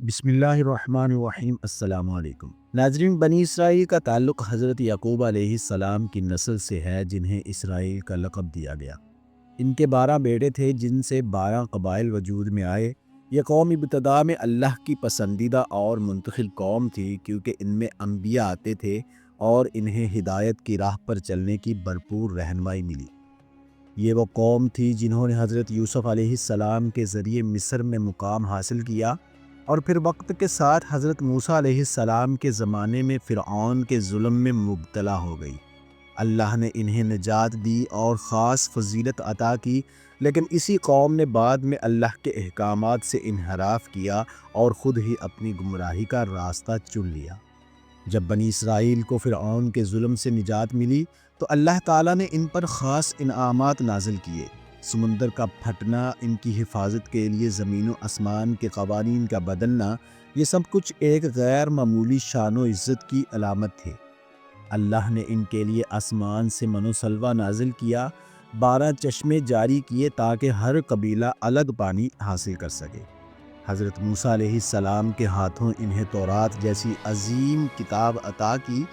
بسم اللہ الرحمن الرحیم۔ السلام علیکم ناظرین، بنی اسرائیل کا تعلق حضرت یعقوب علیہ السلام کی نسل سے ہے، جنہیں اسرائیل کا لقب دیا گیا۔ ان کے 12 بیٹے تھے، جن سے 12 قبائل وجود میں آئے۔ یہ قوم ابتدا میں اللہ کی پسندیدہ اور منتخب قوم تھی، کیونکہ ان میں انبیاء آتے تھے اور انہیں ہدایت کی راہ پر چلنے کی بھرپور رہنمائی ملی۔ یہ وہ قوم تھی جنہوں نے حضرت یوسف علیہ السلام کے ذریعے مصر میں مقام حاصل کیا، اور پھر وقت کے ساتھ حضرت موسیٰ علیہ السلام کے زمانے میں فرعون کے ظلم میں مبتلا ہو گئی۔ اللہ نے انہیں نجات دی اور خاص فضیلت عطا کی، لیکن اسی قوم نے بعد میں اللہ کے احکامات سے انحراف کیا اور خود ہی اپنی گمراہی کا راستہ چن لیا۔ جب بنی اسرائیل کو فرعون کے ظلم سے نجات ملی تو اللہ تعالیٰ نے ان پر خاص انعامات نازل کیے۔ سمندر کا پھٹنا، ان کی حفاظت کے لیے زمین و آسمان کے قوانین کا بدلنا، یہ سب کچھ ایک غیر معمولی شان و عزت کی علامت تھے۔ اللہ نے ان کے لیے آسمان سے من و سلوہ نازل کیا، 12 چشمے جاری کیے تاکہ ہر قبیلہ الگ پانی حاصل کر سکے۔ حضرت موسیٰ علیہ السلام کے ہاتھوں انہیں تورات جیسی عظیم کتاب عطا کی،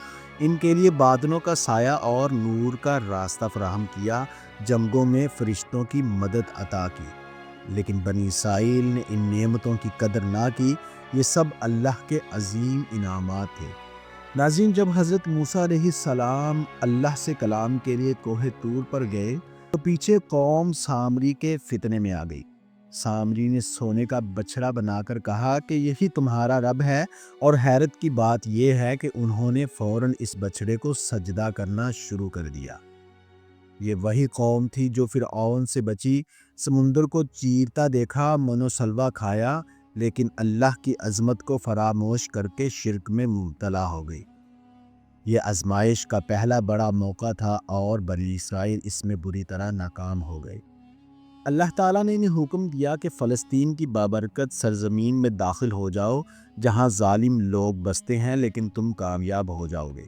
ان کے لیے بادلوں کا سایہ اور نور کا راستہ فراہم کیا، جنگوں میں فرشتوں کی مدد عطا کی۔ لیکن بنی اسرائیل نے ان نعمتوں کی قدر نہ کی۔ یہ سب اللہ کے عظیم انعامات تھے۔ ناظرین، جب حضرت موسیٰ علیہ السلام اللہ سے کلام کے لیے کوہ طور پر گئے تو پیچھے قوم سامری کے فتنے میں آ گئی۔ سامری نے سونے کا بچڑا بنا کر کہا کہ یہی تمہارا رب ہے، اور حیرت کی بات یہ ہے کہ انہوں نے فوراً اس بچڑے کو سجدہ کرنا شروع کر دیا۔ یہ وہی قوم تھی جو فرعون سے بچی، سمندر کو چیرتا دیکھا، من و سلوہ کھایا، لیکن اللہ کی عظمت کو فراموش کر کے شرک میں مبتلا ہو گئی۔ یہ آزمائش کا پہلا بڑا موقع تھا اور بنی اسرائیل اس میں بری طرح ناکام ہو گئے۔ اللہ تعالیٰ نے انہیں حکم دیا کہ فلسطین کی بابرکت سرزمین میں داخل ہو جاؤ، جہاں ظالم لوگ بستے ہیں، لیکن تم کامیاب ہو جاؤ گے۔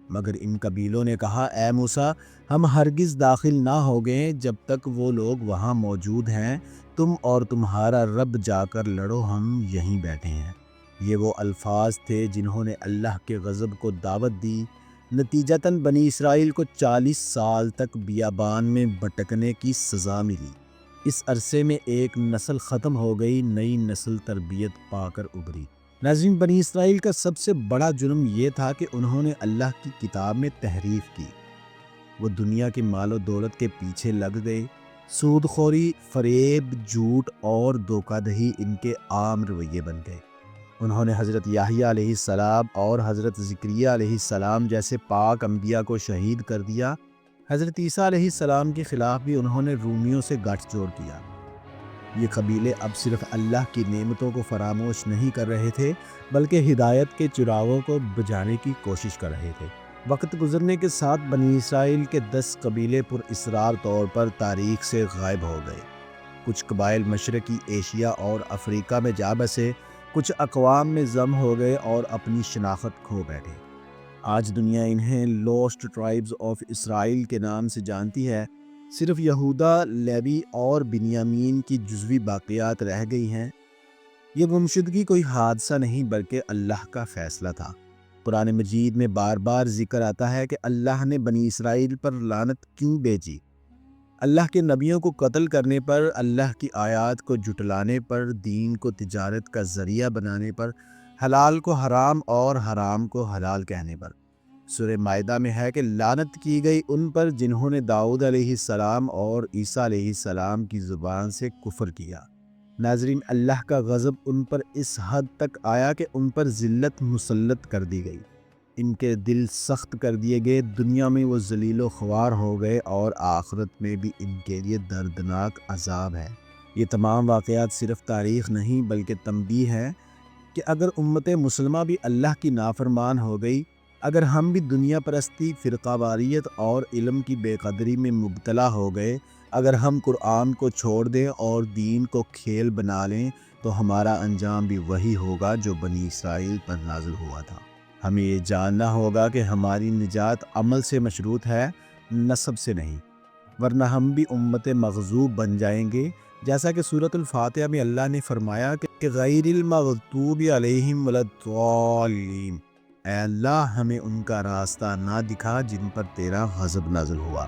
مگر ان قبیلوں نے کہا، اے موسیٰ، ہم ہرگز داخل نہ ہوگے جب تک وہ لوگ وہاں موجود ہیں۔ تم اور تمہارا رب جا کر لڑو، ہم یہیں بیٹھے ہیں۔ یہ وہ الفاظ تھے جنہوں نے اللہ کے غضب کو دعوت دی۔ نتیجتاً بنی اسرائیل کو 40 سال تک بیابان میں بھٹکنے کی سزا ملی۔ اس عرصے میں ایک نسل ختم ہو گئی، نئی نسل تربیت پا کر ابھری۔ ناظرین، بنی اسرائیل کا سب سے بڑا جرم یہ تھا کہ انہوں نے اللہ کی کتاب میں تحریف کی۔ وہ دنیا کی مال و دولت کے پیچھے لگ گئے۔ سود خوری، فریب، جھوٹ اور دھوکہ دہی ان کے عام رویے بن گئے۔ انہوں نے حضرت یحییٰ علیہ السلام اور حضرت زکریا علیہ السلام جیسے پاک انبیاء کو شہید کر دیا۔ حضرت عیسیٰ علیہ السلام کے خلاف بھی انہوں نے رومیوں سے گٹھ جوڑ کیا۔ یہ قبیلے اب صرف اللہ کی نعمتوں کو فراموش نہیں کر رہے تھے، بلکہ ہدایت کے چراغوں کو بجھانے کی کوشش کر رہے تھے۔ وقت گزرنے کے ساتھ بنی اسرائیل کے 10 قبیلے پر اسرار طور پر تاریخ سے غائب ہو گئے۔ کچھ قبائل مشرقی ایشیا اور افریقہ میں جا بسے، کچھ اقوام میں ضم ہو گئے اور اپنی شناخت کھو بیٹھے۔ آج دنیا انہیں لوسٹ ٹرائبز آف اسرائیل کے نام سے جانتی ہے۔ صرف یہودا، لیوی اور بنیامین کی جزوی باقیات رہ گئی ہیں۔ یہ گمشدگی کوئی حادثہ نہیں بلکہ اللہ کا فیصلہ تھا۔ قرآن مجید میں بار بار ذکر آتا ہے کہ اللہ نے بنی اسرائیل پر لعنت کیوں بھیجی۔ اللہ کے نبیوں کو قتل کرنے پر، اللہ کی آیات کو جھٹلانے پر، دین کو تجارت کا ذریعہ بنانے پر، حلال کو حرام اور حرام کو حلال کہنے پر۔ سورہ مائدہ میں ہے کہ لعنت کی گئی ان پر جنہوں نے داؤد علیہ السلام اور عیسیٰ علیہ السلام کی زبان سے کفر کیا۔ ناظرین، اللہ کا غضب ان پر اس حد تک آیا کہ ان پر ذلت مسلط کر دی گئی۔ ان کے دل سخت کر دیے گئے، دنیا میں وہ ذلیل و خوار ہو گئے، اور آخرت میں بھی ان کے لیے دردناک عذاب ہے۔ یہ تمام واقعات صرف تاریخ نہیں بلکہ تنبیہ ہے کہ اگر امت مسلمہ بھی اللہ کی نافرمان ہو گئی، اگر ہم بھی دنیا پرستی، فرقہ واریت اور علم کی بے قدری میں مبتلا ہو گئے، اگر ہم قرآن کو چھوڑ دیں اور دین کو کھیل بنا لیں، تو ہمارا انجام بھی وہی ہوگا جو بنی اسرائیل پر نازل ہوا تھا۔ ہمیں یہ جاننا ہوگا کہ ہماری نجات عمل سے مشروط ہے، نسب سے نہیں، ورنہ ہم بھی امت مغضوب بن جائیں گے۔ جیسا کہ سورۃ الفاتحہ میں اللہ نے فرمایا کہ غیر المغضوب علیہم ولا الضالین، اے اللہ ہمیں ان کا راستہ نہ دکھا جن پر تیرا غضب نازل ہوا۔